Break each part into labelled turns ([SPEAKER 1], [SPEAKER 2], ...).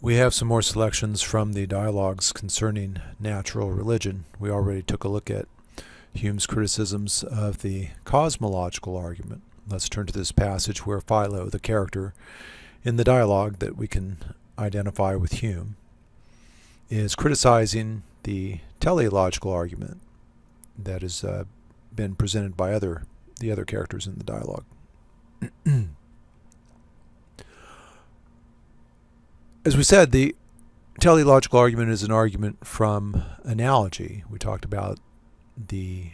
[SPEAKER 1] We have some more selections from the dialogues concerning natural religion. We already took a look at Hume's criticisms of the cosmological argument. Let's turn to this passage where Philo, the character in the dialogue that we can identify with Hume, is criticizing the teleological argument that has been presented by the other characters in the dialogue. As we said, the teleological argument is an argument from analogy. We talked about the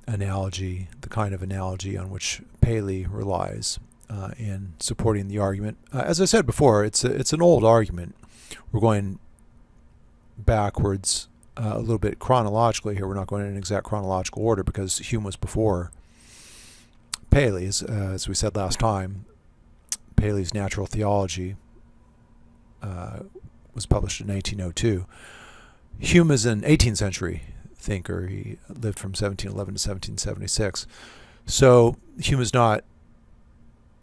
[SPEAKER 1] analogy, the kind of analogy on which Paley relies in supporting the argument. As I said before, it's an old argument. We're going backwards a little bit chronologically here. We're not going in an exact chronological order because Hume was before Paley. As we said last time, Paley's Natural Theology was published in 1802. Hume is an 18th century thinker. He lived from 1711 to 1776. So Hume is not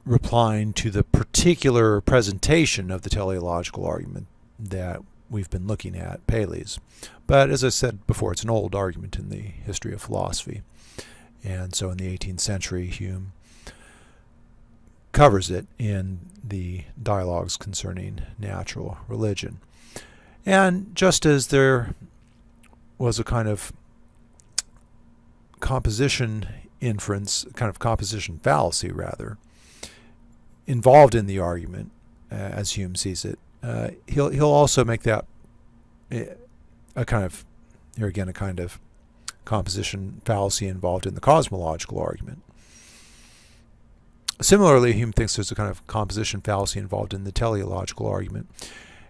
[SPEAKER 1] replying to the particular presentation of the teleological argument that we've been looking at, Paley's. But as I said before, it's an old argument in the history of philosophy. And so in the 18th century, Hume covers it in the dialogues concerning natural religion. And just as there was a kind of composition inference, kind of composition fallacy rather, involved in the argument, as Hume sees it, he'll also make that a kind of, here again, a kind of composition fallacy involved in the cosmological argument. Similarly, Hume thinks there's a kind of composition fallacy involved in the teleological argument.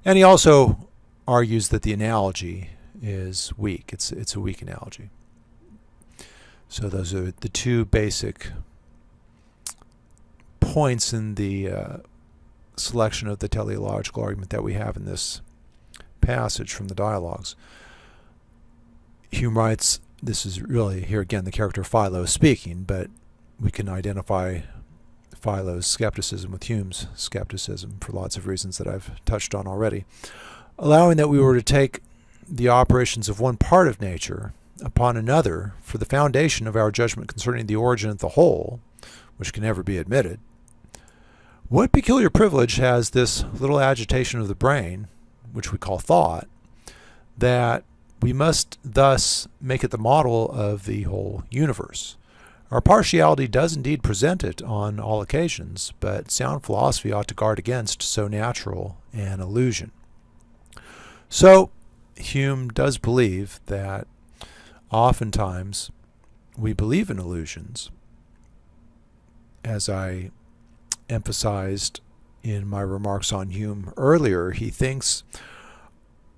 [SPEAKER 1] And he also argues that the analogy is weak. It's a weak analogy. So those are the two basic points in the selection of the teleological argument that we have in this passage from the dialogues. Hume writes, this is really, here again, the character Philo speaking, but we can identify Philo's skepticism with Hume's skepticism for lots of reasons that I've touched on already. Allowing that we were to take the operations of one part of nature upon another for the foundation of our judgment concerning the origin of the whole, which can never be admitted, what peculiar privilege has this little agitation of the brain, which we call thought, that we must thus make it the model of the whole universe? Our partiality does indeed present it on all occasions, but sound philosophy ought to guard against so natural an illusion. So, Hume does believe that oftentimes we believe in illusions. As I emphasized in my remarks on Hume earlier, he thinks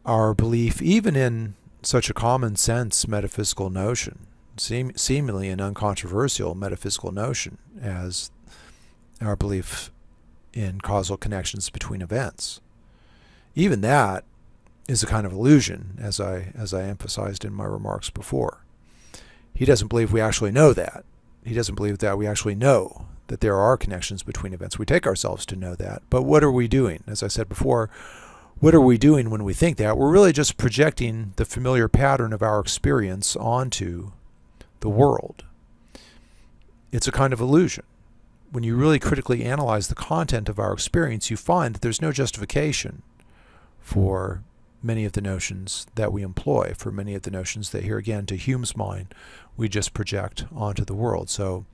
[SPEAKER 1] our belief, even in such a common sense metaphysical notion, seemingly an uncontroversial metaphysical notion, as our belief in causal connections between events, even that is a kind of illusion, as I emphasized in my remarks before. He doesn't believe we actually know that. He doesn't believe that we actually know that there are connections between events. We take ourselves to know that. But what are we doing? As I said before, what are we doing when we think that? We're really just projecting the familiar pattern of our experience onto the world. It's a kind of illusion. When you really critically analyze the content of our experience, you find that there's no justification for many of the notions that we employ, for many of the notions that, here again, to Hume's mind, we just project onto the world. So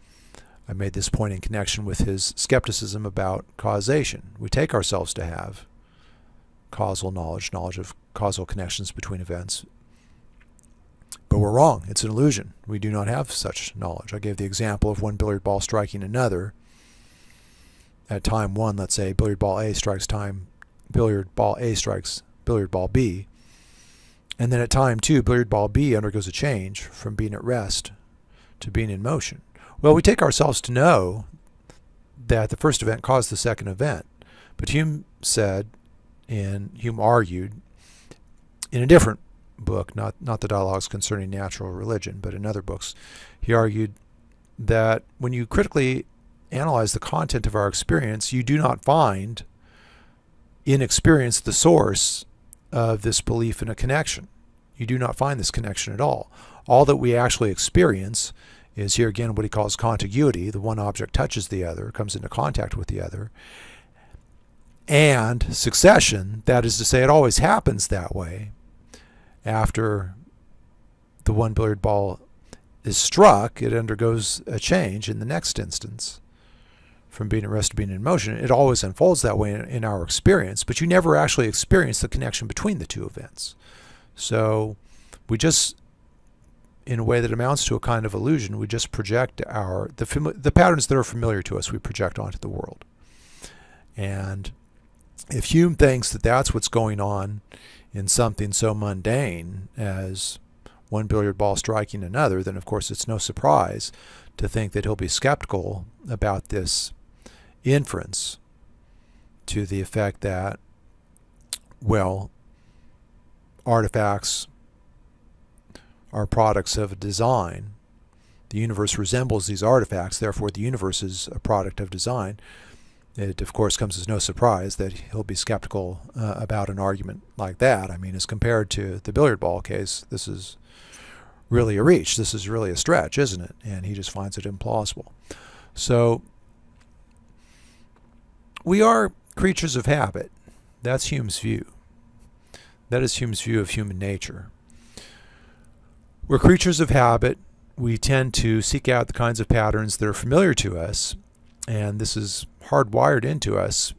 [SPEAKER 1] I made this point in connection with his skepticism about causation. We take ourselves to have causal knowledge of causal connections between events, but we're wrong. It's an illusion. We do not have such knowledge. I gave the example of one billiard ball striking another. At time one, let's say, billiard ball A strikes billiard ball B. And then at time two, billiard ball B undergoes a change from being at rest to being in motion. Well, we take ourselves to know that the first event caused the second event. But Hume argued in a different book, not the dialogues concerning natural religion, but in other books, he argued that when you critically analyze the content of our experience, you do not find in experience the source of this belief in a connection. You do not find this connection at all. All that we actually experience is, here again, what he calls contiguity. The one object touches the other, comes into contact with the other. And succession, that is to say, it always happens that way. After the one billiard ball is struck, it undergoes a change in the next instance from being at rest to being in motion. It always unfolds that way in our experience, but you never actually experience the connection between the two events. So we just, in a way that amounts to a kind of illusion, we just project the patterns that are familiar to us, we project onto the world. And if Hume thinks that that's what's going on in something so mundane as one billiard ball striking another, then of course it's no surprise to think that he'll be skeptical about this inference to the effect that, well, artifacts are products of a design. The universe resembles these artifacts, therefore the universe is a product of design. It, of course, comes as no surprise that he'll be skeptical about an argument like that. I mean, as compared to the billiard ball case, this is really a reach. This is really a stretch, isn't it? And he just finds it implausible. So we are creatures of habit. That's Hume's view. That is Hume's view of human nature. We're creatures of habit. We tend to seek out the kinds of patterns that are familiar to us, and this is hardwired into us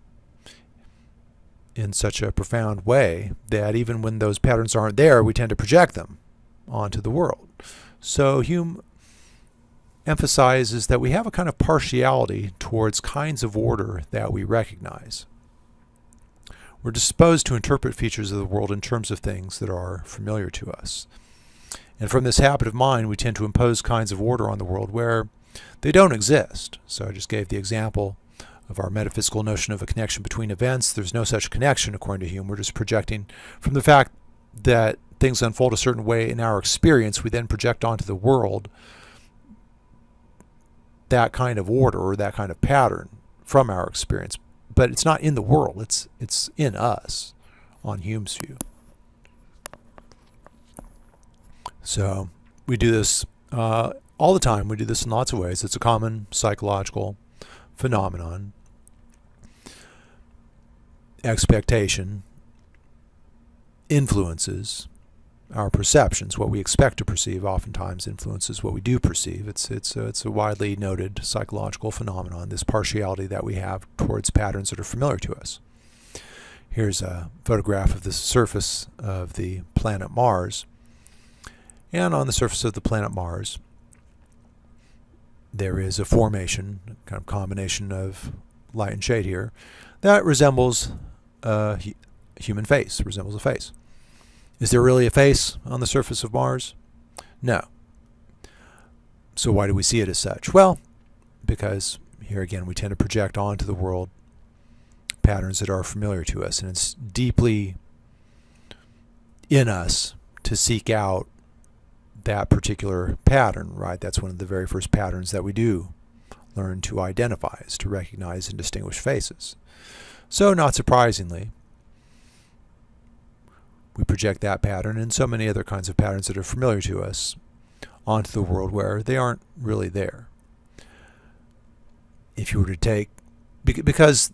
[SPEAKER 1] in such a profound way that even when those patterns aren't there, we tend to project them onto the world. So Hume emphasizes that we have a kind of partiality towards kinds of order that we recognize. We're disposed to interpret features of the world in terms of things that are familiar to us. And from this habit of mind, we tend to impose kinds of order on the world where they don't exist. So I just gave the example of our metaphysical notion of a connection between events. There's no such connection, according to Hume. We're just projecting from the fact that things unfold a certain way in our experience, we then project onto the world that kind of order or that kind of pattern from our experience. But it's not in the world, it's in us, on Hume's view. So we do this all the time. We do this in lots of ways. It's a common psychological phenomenon. Expectation influences our perceptions. What we expect to perceive oftentimes influences what we do perceive. It's a widely noted psychological phenomenon, this partiality that we have towards patterns that are familiar to us. Here's a photograph of the surface of the planet Mars. And on the surface of the planet Mars, there is a formation, kind of combination of light and shade here, that resembles a human face, resembles a face. Is there really a face on the surface of Mars? No. So why do we see it as such? Well, because here again we tend to project onto the world patterns that are familiar to us, and it's deeply in us to seek out that particular pattern, right? That's one of the very first patterns that we do learn to identify, is to recognize and distinguish faces. So not surprisingly, we project that pattern and so many other kinds of patterns that are familiar to us onto the world where they aren't really there. If you were to take, because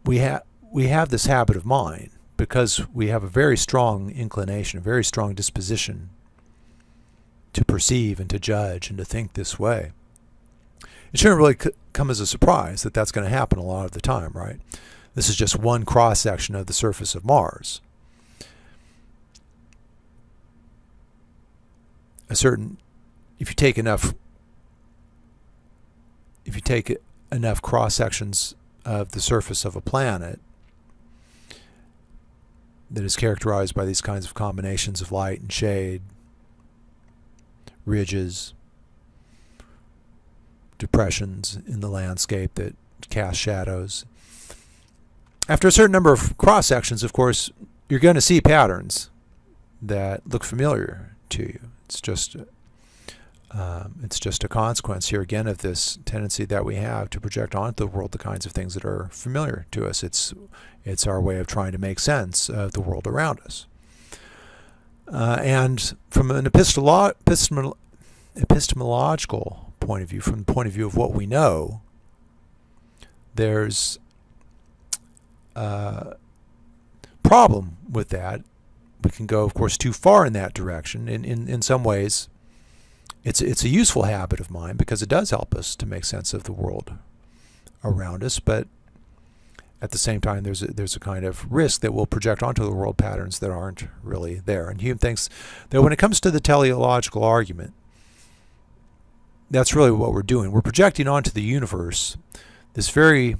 [SPEAKER 1] we have this habit of mind, because we have a very strong inclination, a very strong disposition to perceive and to judge and to think this way. It shouldn't really come as a surprise that that's going to happen a lot of the time, right? This is just one cross-section of the surface of Mars. If you take enough cross-sections of the surface of a planet that is characterized by these kinds of combinations of light and shade, ridges, depressions in the landscape that cast shadows. After a certain number of cross-sections, of course, you're going to see patterns that look familiar to you. It's just It's just a consequence here again of this tendency that we have to project onto the world the kinds of things that are familiar to us. It's our way of trying to make sense of the world around us. And from an epistemological point of view, from the point of view of what we know, there's a problem with that. We can go, of course, too far in that direction. In some ways, it's a useful habit of mine because it does help us to make sense of the world around us. But at the same time, there's a kind of risk that we'll project onto the world patterns that aren't really there. And Hume thinks that when it comes to the teleological argument, that's really what we're doing. We're projecting onto the universe this very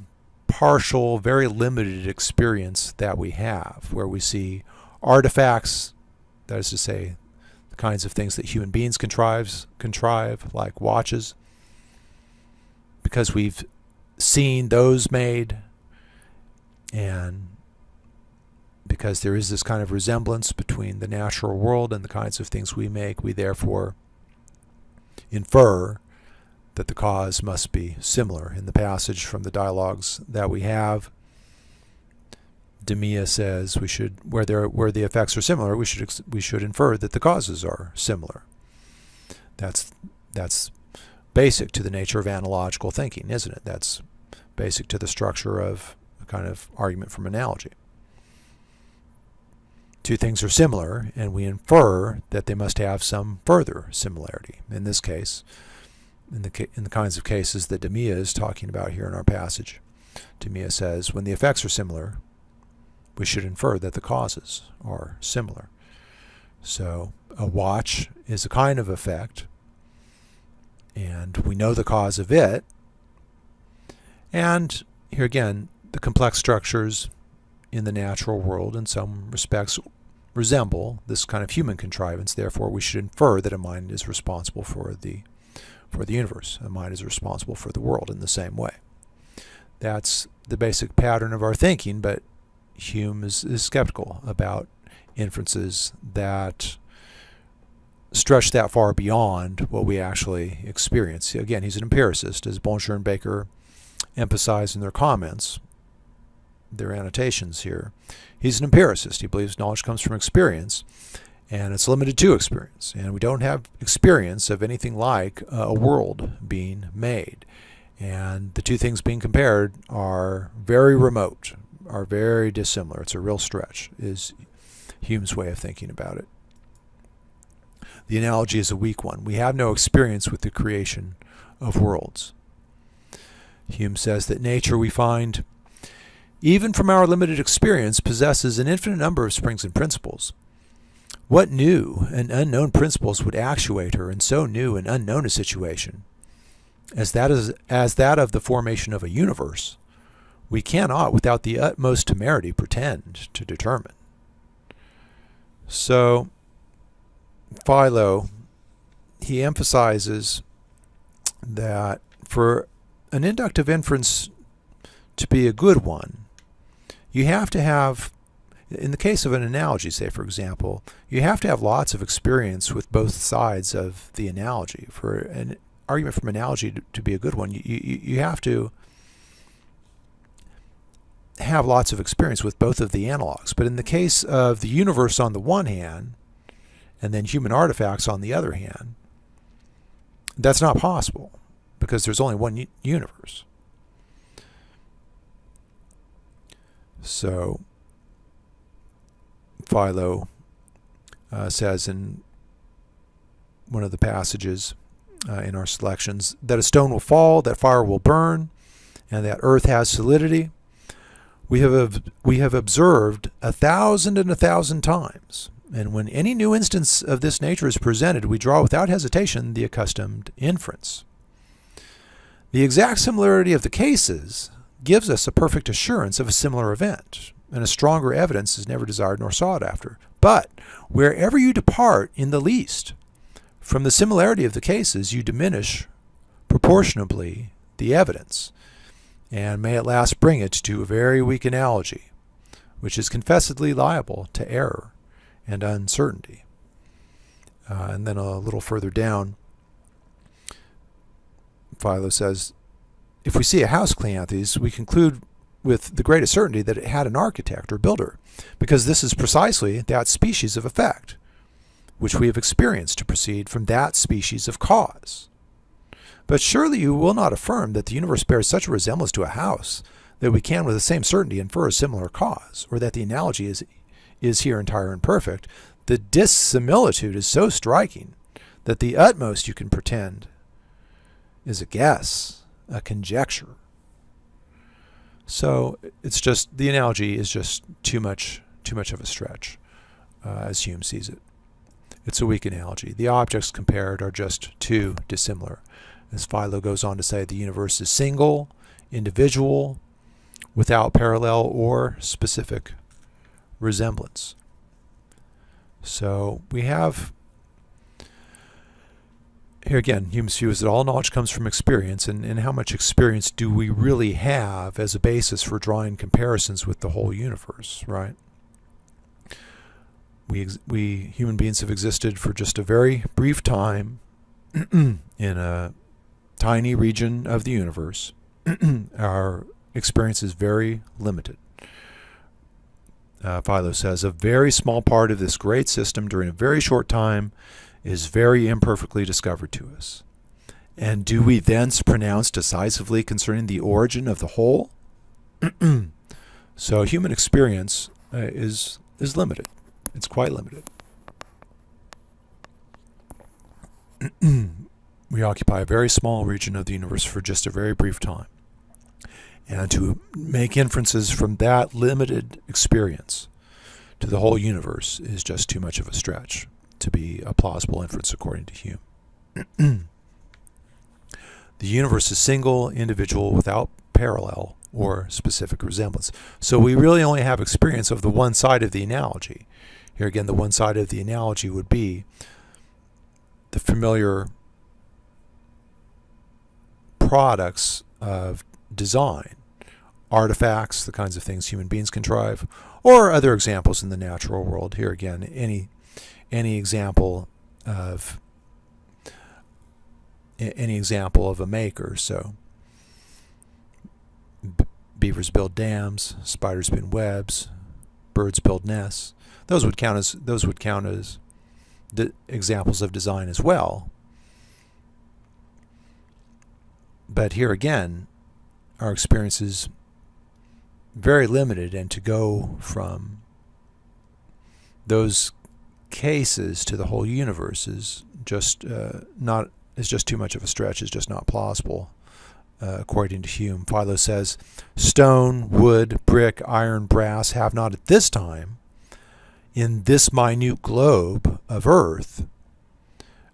[SPEAKER 1] partial, very limited experience that we have, where we see artifacts, that is to say, the kinds of things that human beings contrive, like watches, because we've seen those made, and because there is this kind of resemblance between the natural world and the kinds of things we make, we therefore infer that the cause must be similar. In the passage from the dialogues that we have, Demea says we should, where the effects are similar, we should infer that the causes are similar. That's basic to the nature of analogical thinking, isn't it? That's basic to the structure of a kind of argument from analogy. Two things are similar, and we infer that they must have some further similarity. In this case, in the kinds of cases that Demea is talking about here in our passage, Demea says when the effects are similar, we should infer that the causes are similar. So a watch is a kind of effect, and we know the cause of it. And here again, the complex structures in the natural world in some respects resemble this kind of human contrivance. Therefore, we should infer that a mind is responsible for the universe. A mind is responsible for the world in the same way. That's the basic pattern of our thinking, but Hume is skeptical about inferences that stretch that far beyond what we actually experience. Again, he's an empiricist, as Bonjour and Baker emphasize in their comments, their annotations here. He's an empiricist. He believes knowledge comes from experience, and it's limited to experience. And we don't have experience of anything like a world being made. And the two things being compared are very remote, are very dissimilar. It's a real stretch, is Hume's way of thinking about it. The analogy is a weak one. We have no experience with the creation of worlds. Hume says that nature, we find, even from our limited experience, possesses an infinite number of springs and principles. What new and unknown principles would actuate her in so new and unknown a situation as that of the formation of a universe? We cannot, without the utmost temerity, pretend to determine. So, Philo, he emphasizes that for an inductive inference to be a good one, you have to have, in the case of an analogy, say for example, you have to have lots of experience with both sides of the analogy. For an argument from analogy to be a good one, you have to have lots of experience with both of the analogs. But in the case of the universe on the one hand, and then human artifacts on the other hand, that's not possible because there's only one universe. So Philo says in one of the passages in our selections that a stone will fall, that fire will burn, and that earth has solidity. We have observed 1,000 and 1,000 times, and when any new instance of this nature is presented, we draw without hesitation the accustomed inference. The exact similarity of the cases gives us a perfect assurance of a similar event, and a stronger evidence is never desired nor sought after. But wherever you depart in the least from the similarity of the cases, you diminish proportionably the evidence, and may at last bring it to a very weak analogy, which is confessedly liable to error and uncertainty. And then a little further down, Philo says, if we see a house, Cleanthes, we conclude with the greatest certainty that it had an architect or builder, because this is precisely that species of effect which we have experienced to proceed from that species of cause. But surely you will not affirm that the universe bears such a resemblance to a house that we can with the same certainty infer a similar cause, or that the analogy is here entire and perfect. The dissimilitude is so striking that the utmost you can pretend is a guess, a conjecture. So it's just, the analogy is just too much of a stretch, as Hume sees it. It's a weak analogy. The objects compared are just too dissimilar. As Philo goes on to say, the universe is single, individual, without parallel or specific resemblance. So we have, here again, Hume's view is that all knowledge comes from experience, and how much experience do we really have as a basis for drawing comparisons with the whole universe, right? We human beings have existed for just a very brief time in a tiny region of the universe. Our experience is very limited. Philo says, a very small part of this great system during a very short time is very imperfectly discovered to us. And do we thence pronounce decisively concerning the origin of the whole? So human experience is limited. It's quite limited. We occupy a very small region of the universe for just a very brief time. And to make inferences from that limited experience to the whole universe is just too much of a stretch to be a plausible inference according to Hume. The universe is single, individual, without parallel or specific resemblance. So we really only have experience of the one side of the analogy. Here again, the one side of the analogy would be the familiar products of design, artifacts, the kinds of things human beings contrive, or other examples in the natural world. Here again, any example of a maker. So beavers build dams, spiders spin webs, birds build nests. Those would count as examples of design as well. But here again, our experience is very limited, and to go from those cases to the whole universe is just too much of a stretch. Is just not plausible, according to Hume. Philo says, stone, wood, brick, iron, brass have not at this time, in this minute globe of earth,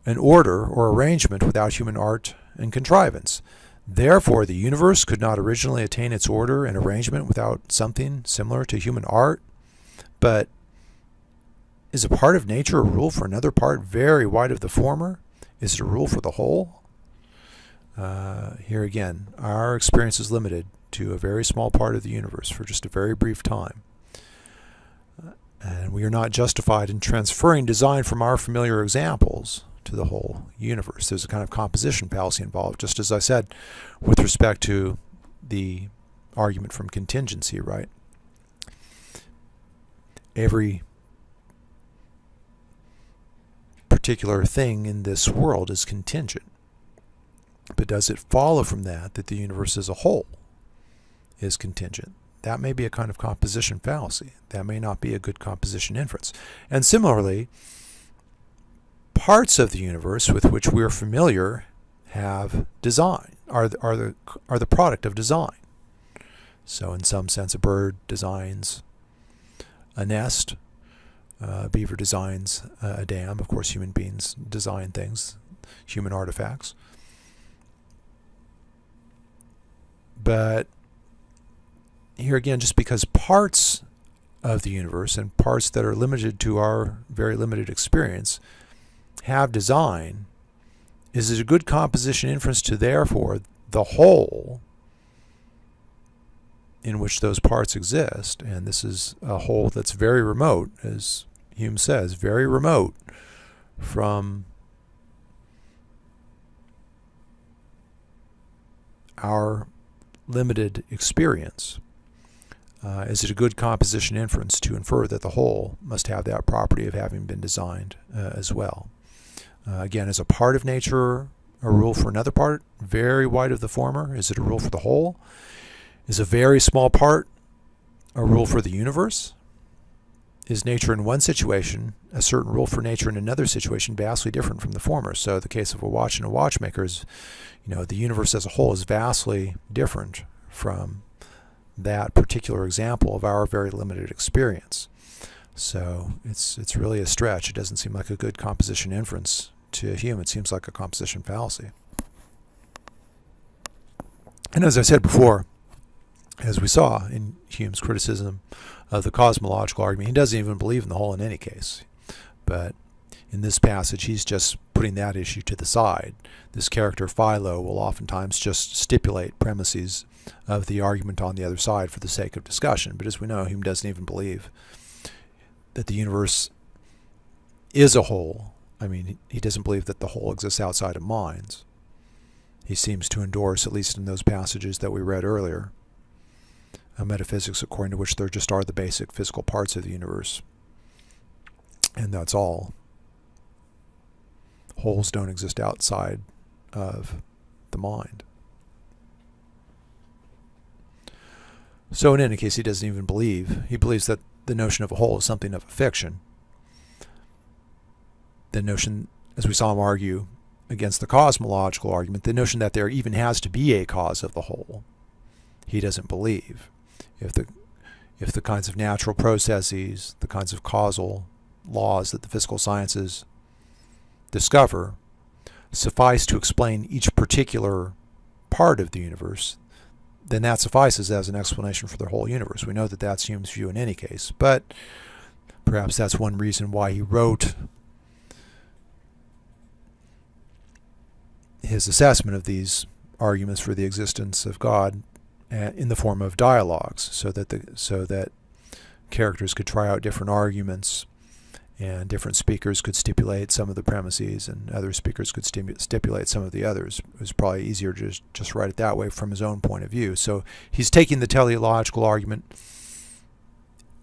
[SPEAKER 1] an order or arrangement without human art and contrivance. Therefore, the universe could not originally attain its order and arrangement without something similar to human art. But is a part of nature a rule for another part very wide of the former? Is it a rule for the whole? Here again, our experience is limited to a very small part of the universe for just a very brief time. And we are not justified in transferring design from our familiar examples to the whole universe. There's a kind of composition fallacy involved, just as I said with respect to the argument from contingency, right? Every particular thing in this world is contingent. But does it follow from that the universe as a whole is contingent? That may be a kind of composition fallacy. That may not be a good composition inference. And similarly, parts of the universe with which we are familiar have design, are the product of design. So in some sense, a bird designs a nest, a beaver designs a dam. Of course, human beings design things, human artifacts. But here again, just because parts of the universe and parts that are limited to our very limited experience have design, is it a good composition inference to therefore the whole in which those parts exist? And this is a whole that's very remote, as Hume says, very remote from our limited experience, is it a good composition inference to infer that the whole must have that property of having been designed as well? Again, is a part of nature a rule for another part, very wide of the former? Is it a rule for the whole? Is a very small part a rule for the universe? Is nature in one situation a certain rule for nature in another situation vastly different from the former? So the case of a watch and a watchmaker is, the universe as a whole is vastly different from that particular example of our very limited experience. So it's really a stretch. It doesn't seem like a good composition inference to Hume. It seems like a composition fallacy. And as I said before, as we saw in Hume's criticism of the cosmological argument, he doesn't even believe in the whole in any case. But in this passage, he's just putting that issue to the side. This character Philo will oftentimes just stipulate premises of the argument on the other side for the sake of discussion. But as we know, Hume doesn't even believe that the universe is a whole. I mean, he doesn't believe that the whole exists outside of minds. He seems to endorse, at least in those passages that we read earlier, a metaphysics according to which there just are the basic physical parts of the universe. And that's all. Wholes don't exist outside of the mind. So in any case, he doesn't even believe. He believes that the notion of a whole is something of a fiction. The notion, as we saw him argue against the cosmological argument, the notion that there even has to be a cause of the whole, he doesn't believe. If the kinds of natural processes, the kinds of causal laws that the physical sciences discover suffice to explain each particular part of the universe, then that suffices as an explanation for the whole universe. We know that that's Hume's view in any case, but perhaps that's one reason why he wrote his assessment of these arguments for the existence of God in the form of dialogues, so that characters could try out different arguments, and different speakers could stipulate some of the premises, and other speakers could stipulate some of the others. It was probably easier to just write it that way from his own point of view. So he's taking the teleological argument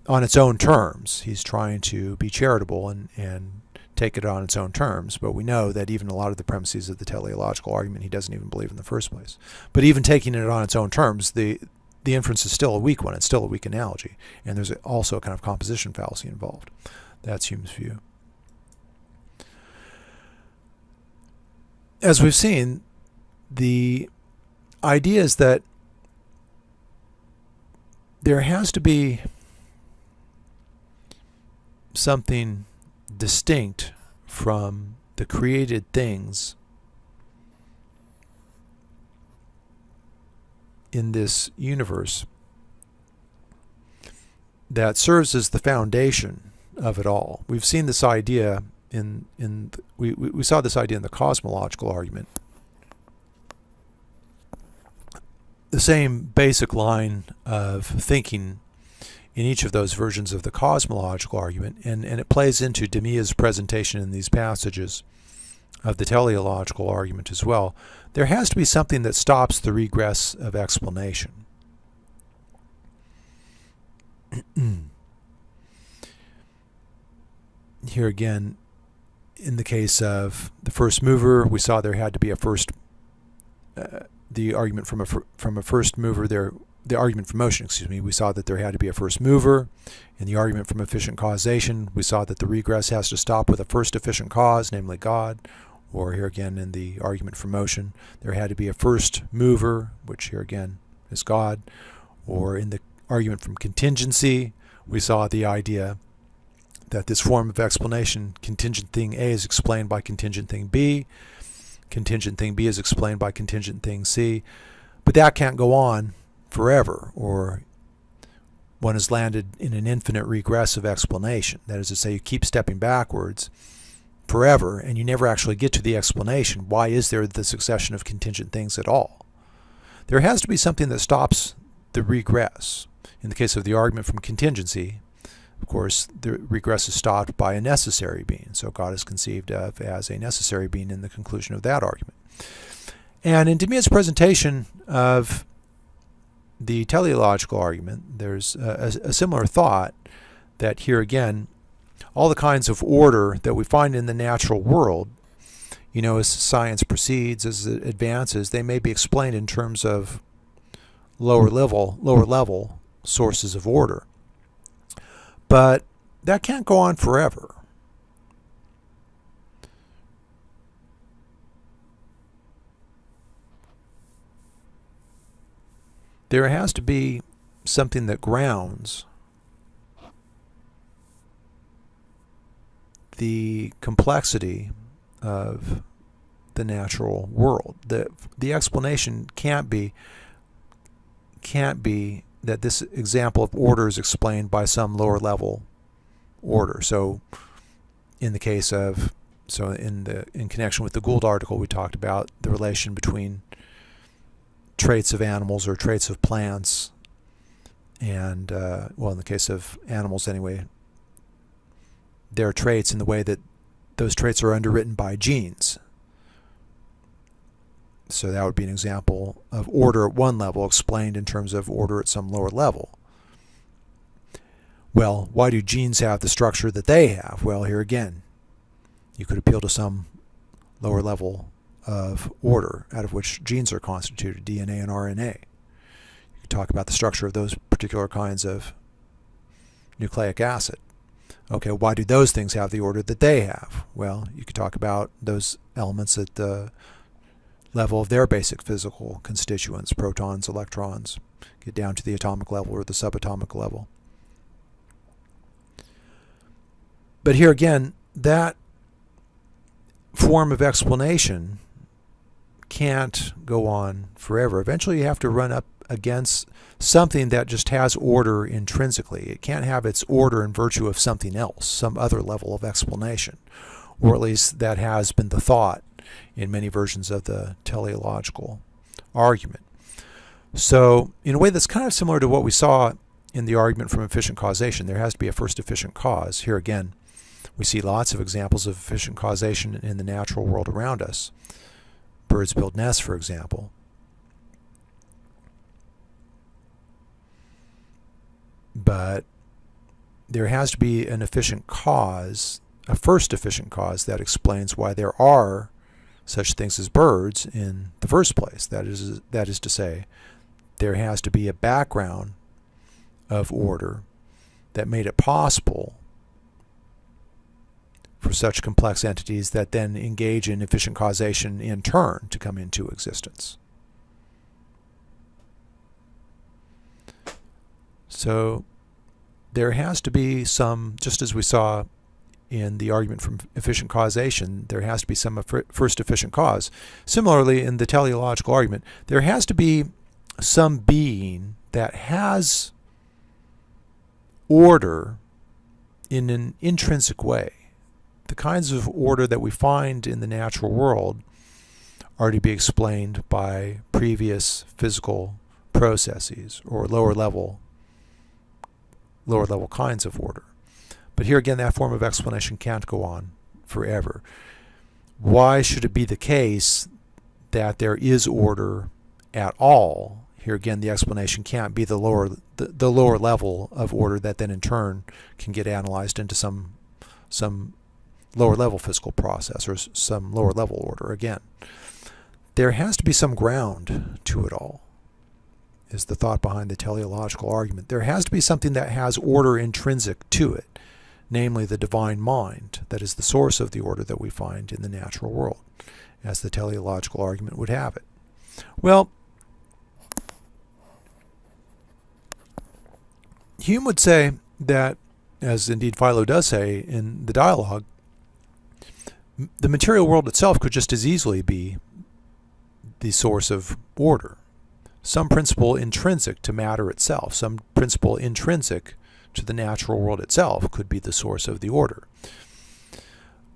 [SPEAKER 1] on its own terms. He's trying to be charitable and take it on its own terms, but we know that even a lot of the premises of the teleological argument he doesn't even believe in the first place. But even taking it on its own terms, the inference is still a weak one. It's still a weak analogy, and there's also a kind of composition fallacy involved. That's Hume's view. As we've seen, the idea is that there has to be something distinct from the created things in this universe that serves as the foundation of it all. We've seen this idea we saw this idea in the cosmological argument. The same basic line of thinking in each of those versions of the cosmological argument, and it plays into Demia's presentation in these passages of the teleological argument as well. There has to be something that stops the regress of explanation. Here again, in the case of the first mover, we saw there had to be a first. The argument from a first mover there. The argument from motion, we saw that there had to be a first mover. In the argument from efficient causation, we saw that the regress has to stop with a first efficient cause, namely God. Or here again in the argument from motion, there had to be a first mover, which here again is God. Or in the argument from contingency, we saw the idea that this form of explanation, contingent thing A is explained by contingent thing B. Contingent thing B is explained by contingent thing C. But that can't go on forever, or one has landed in an infinite regress of explanation. That is to say, you keep stepping backwards forever and you never actually get to the explanation. Why is there the succession of contingent things at all? There has to be something that stops the regress. In the case of the argument from contingency, of course, the regress is stopped by a necessary being. So God is conceived of as a necessary being in the conclusion of that argument. And in Demiet's presentation of the teleological argument, there's a similar thought that here again, all the kinds of order that we find in the natural world, as science proceeds, as it advances, they may be explained in terms of lower level sources of order. But that can't go on forever. There has to be something that grounds the complexity of the natural world. The explanation can't be that this example of order is explained by some lower level order. So in connection with the Gould article, we talked about the relation between traits of animals or traits of plants and, in the case of animals anyway, their traits in the way that those traits are underwritten by genes. So that would be an example of order at one level explained in terms of order at some lower level. Well, why do genes have the structure that they have? Well, here again, you could appeal to some lower level of order out of which genes are constituted, DNA and RNA. You could talk about the structure of those particular kinds of nucleic acid. Okay, why do those things have the order that they have? Well, you could talk about those elements at the level of their basic physical constituents, protons, electrons, get down to the atomic level or the subatomic level. But here again, that form of explanation can't go on forever. Eventually you have to run up against something that just has order intrinsically. It can't have its order in virtue of something else, some other level of explanation, or at least that has been the thought in many versions of the teleological argument. So in a way that's kind of similar to what we saw in the argument from efficient causation, there has to be a first efficient cause. Here again, we see lots of examples of efficient causation in the natural world around us. Birds build nests, for example. But there has to be an efficient cause, a first efficient cause that explains why there are such things as birds in the first place. That is to say, there has to be a background of order that made it possible for such complex entities that then engage in efficient causation in turn to come into existence. So there has to be some, just as we saw in the argument from efficient causation, there has to be some first efficient cause. Similarly, in the teleological argument, there has to be some being that has order in an intrinsic way. The kinds of order that we find in the natural world are to be explained by previous physical processes or lower level kinds of order. But here again, that form of explanation can't go on forever. Why should it be the case that there is order at all? Here again, the explanation can't be the lower level of order that then in turn can get analyzed into some lower level physical process or some lower level order again. There has to be some ground to it all, is the thought behind the teleological argument. There has to be something that has order intrinsic to it, namely the divine mind, that is the source of the order that we find in the natural world, as the teleological argument would have it. Well, Hume would say that, as indeed Philo does say in the dialogue, the material world itself could just as easily be the source of order. Some principle intrinsic to matter itself, some principle intrinsic to the natural world itself could be the source of the order.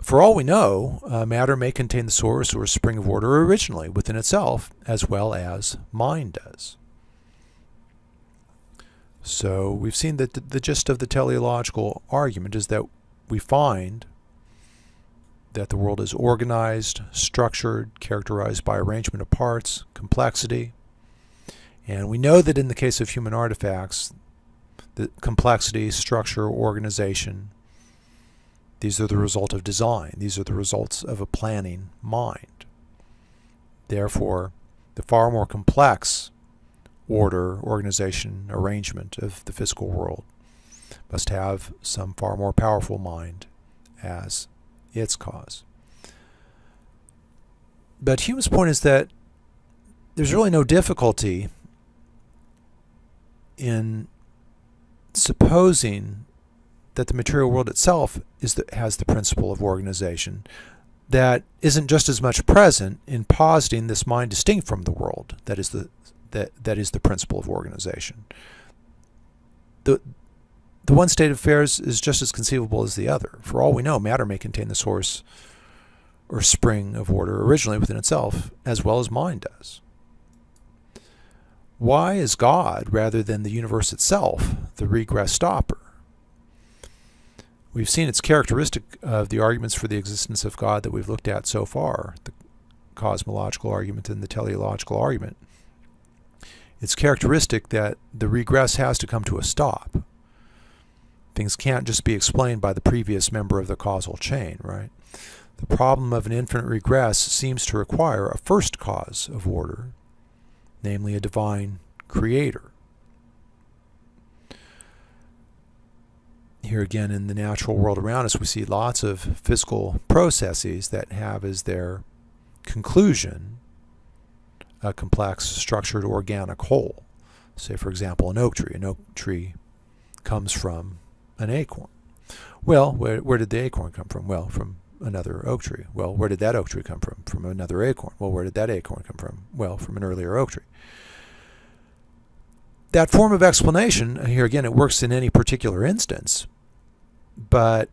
[SPEAKER 1] For all we know, matter may contain the source or spring of order originally within itself, as well as mind does. So we've seen that the gist of the teleological argument is that we find that the world is organized, structured, characterized by arrangement of parts, complexity. And we know that in the case of human artifacts, the complexity, structure, organization, these are the result of design. These are the results of a planning mind. Therefore, the far more complex order, organization, arrangement of the physical world must have some far more powerful mind as its cause. But Hume's point is that there's really no difficulty in supposing that the material world itself has the principle of organization that isn't just as much present in positing this mind distinct from the world that is the principle of organization. The one state of affairs is just as conceivable as the other. For all we know, matter may contain the source or spring of order originally within itself, as well as mind does. Why is God, rather than the universe itself, the regress stopper? We've seen it's characteristic of the arguments for the existence of God that we've looked at so far, the cosmological argument and the teleological argument. It's characteristic that the regress has to come to a stop. Things can't just be explained by the previous member of the causal chain, right? The problem of an infinite regress seems to require a first cause of order, namely a divine creator. Here again, in the natural world around us, we see lots of physical processes that have as their conclusion a complex, structured, organic whole. Say, for example, an oak tree. An oak tree comes from an acorn. Well, where did the acorn come from? Well, from another oak tree. Well, where did that oak tree come from? From another acorn. Well, where did that acorn come from? Well, from an earlier oak tree. That form of explanation, here again, it works in any particular instance, but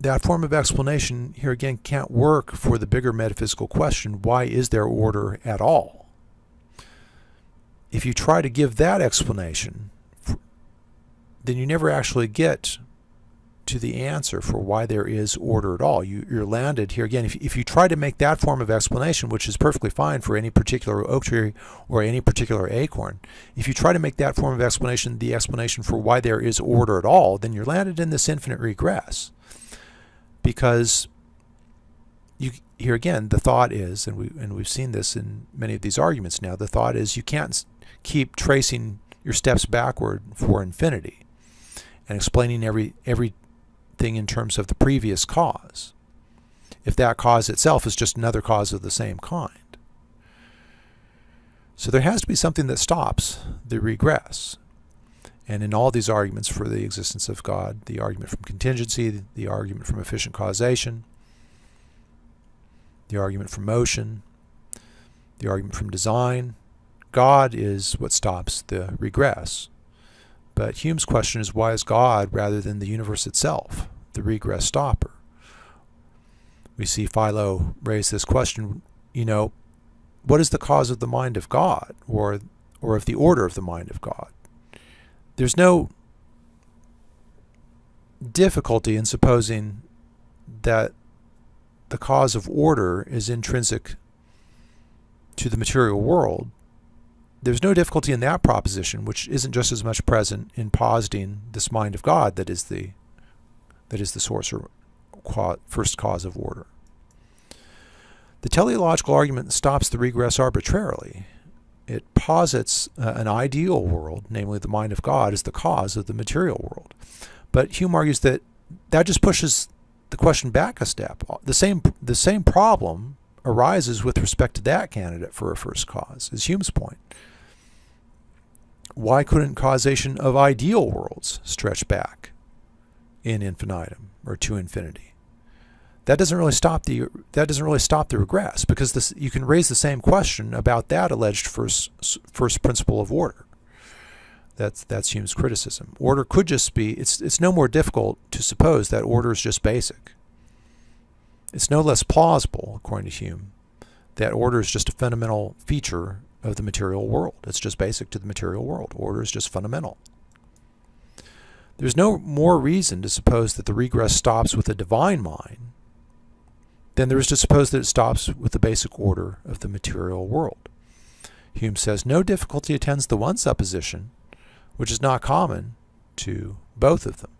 [SPEAKER 1] that form of explanation, here again, can't work for the bigger metaphysical question, why is there order at all? If you try to give that explanation, then you never actually get to the answer for why there is order at all. You're landed here again. If you try to make that form of explanation, which is perfectly fine for any particular oak tree or any particular acorn, if you try to make that form of explanation the explanation for why there is order at all, then you're landed in this infinite regress. Because here again, the thought is, and we've seen this in many of these arguments now, the thought is you can't keep tracing your steps backward for infinity and explaining everything in terms of the previous cause, if that cause itself is just another cause of the same kind. So there has to be something that stops the regress. And in all these arguments for the existence of God, the argument from contingency, the argument from efficient causation, the argument from motion, the argument from design, God is what stops the regress. But Hume's question is, why is God, rather than the universe itself, the regress stopper? We see Philo raise this question, what is the cause of the mind of God, or of the order of the mind of God? There's no difficulty in supposing that the cause of order is intrinsic to the material world. There's no difficulty in that proposition, which isn't just as much present in positing this mind of God that is the source or first cause of order. The teleological argument stops the regress arbitrarily. It posits an ideal world, namely the mind of God, as the cause of the material world. But Hume argues that just pushes the question back a step. The same problem arises with respect to that candidate for a first cause, is Hume's point. Why couldn't causation of ideal worlds stretch back in infinitum or to infinity? That doesn't really stop the regress, because you can raise the same question about that alleged first principle of order. That's Hume's criticism. Order could just be, it's no more difficult to suppose that order is just basic. It's no less plausible, according to Hume, that order is just a fundamental feature of the material world. It's just basic to the material world. Order is just fundamental. There's no more reason to suppose that the regress stops with the divine mind than there is to suppose that it stops with the basic order of the material world. Hume says, no difficulty attends the one supposition, which is not common to both of them.